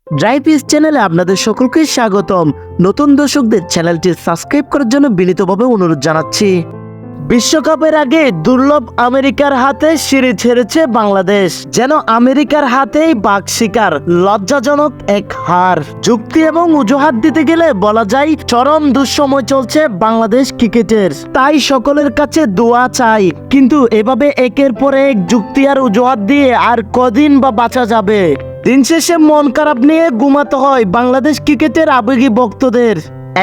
ড্রাইভিস চ্যানেলে আপনাদের সকলকে স্বাগতম। নতুন দর্শকদের চ্যানেলটি সাবস্ক্রাইব করার জন্য বিনীতভাবে অনুরোধ জানাচ্ছি। বিশ্বকাপের আগে দুর্লভ আমেরিকার হাতে সিরিজ হেরেছে বাংলাদেশ। যেন আমেরিকার হাতেই বাঘ শিকার, লজ্জাজনক এক হার। যুক্তি এবং অজুহাত দিতে গেলে বলা যায় চরম দুঃসময় চলছে বাংলাদেশ ক্রিকেটের। তাই সকলের কাছে দোয়া চাই। কিন্তু এভাবে একের পর এক যুক্তি আর অজুহাত দিয়ে আর কদিন বা বাঁচা যাবে? দিন শেষে মন খারাপ নিয়ে ঘুমাতে হয় বাংলাদেশ ক্রিকেটের আবেগী ভক্তদের।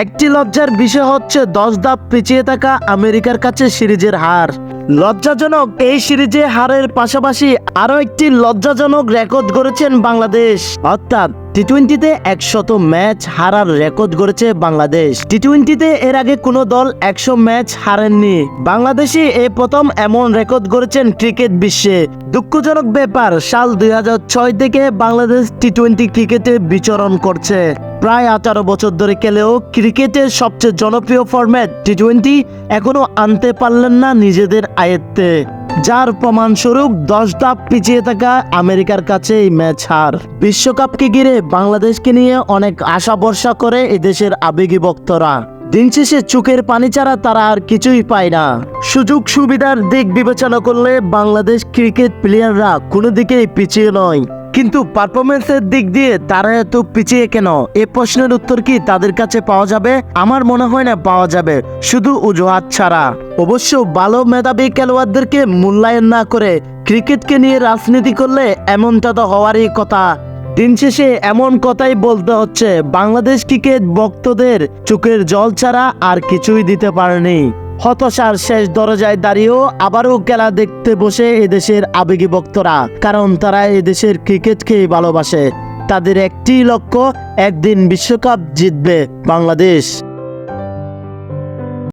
একটি লজ্জার বিষয় হচ্ছে 10 ধাপ পিছিয়ে থাকা আমেরিকার কাছে সিরিজের হার। লজ্জাজনক এই সিরিজে হারের পাশাপাশি আরো একটি লজ্জাজনক রেকর্ড গড়েছেন বাংলাদেশ, অর্থাৎ টি-20তে 100 ম্যাচ হারার রেকর্ড গড়েছে বাংলাদেশ। টি-20তে এর আগে কোনো দল 100 ম্যাচ হারেননি। বাংলাদেশই এই প্রথম এমন রেকর্ড গড়েছেন ক্রিকেট বিশ্বে। দুঃখজনক ব্যাপার, সাল 2006 থেকে বাংলাদেশ টি-20 ক্রিকেটে বিচরণ করছে। প্রায় 18 বছর ধরে খেলেও ক্রিকেটের সবচেয়ে জনপ্রিয় ফরম্যাট টি-20 এখনো আনতে পারলেন না নিজেদের আয়ত্তে, যার প্রমাণস্বরূপ 10 ধাপ পিছিয়ে থাকা আমেরিকার কাছে এই ম্যাচ হার। বিশ্বকাপকে ঘিরে বাংলাদেশকে নিয়ে অনেক আশা ভরসা করে এদেশের আবেগী ভক্তরা। দিন শেষে চোখের পানি ছাড়া তারা আর কিছুই পায় না। সুযোগ সুবিধার দিক বিবেচনা করলে বাংলাদেশ ক্রিকেট প্লেয়াররা কোনো দিকেই পিছিয়ে নয়, কিন্তু পারফরমেন্সের দিক দিয়ে তারা এত পিছিয়ে কেন? এই প্রশ্নের উত্তর কি তাদের কাছে পাওয়া যাবে? আমার মনে হয় না পাওয়া যাবে, শুধু অজুহাত ছাড়া। অবশ্য ভালো মেধাবী খেলোয়াড়দেরকে মূল্যায়ন না করে ক্রিকেটকে নিয়ে রাজনীতি করলে এমনটা তো হওয়ারই কথা। দিন শেষে এমন কথাই বলতে হচ্ছে, বাংলাদেশ ক্রিকেট ভক্তদের চোখের জল ছাড়া আর কিছুই দিতে পারেনি। হতাশার শেষ দরজায় দাঁড়িয়েও আবারও খেলা দেখতে বসে এদেশের আবেগী ভক্তরা, কারণ তারা এদেশের ক্রিকেটকেই ভালোবাসে। তাদের একটি লক্ষ্য, একদিন বিশ্বকাপ জিতবে বাংলাদেশ।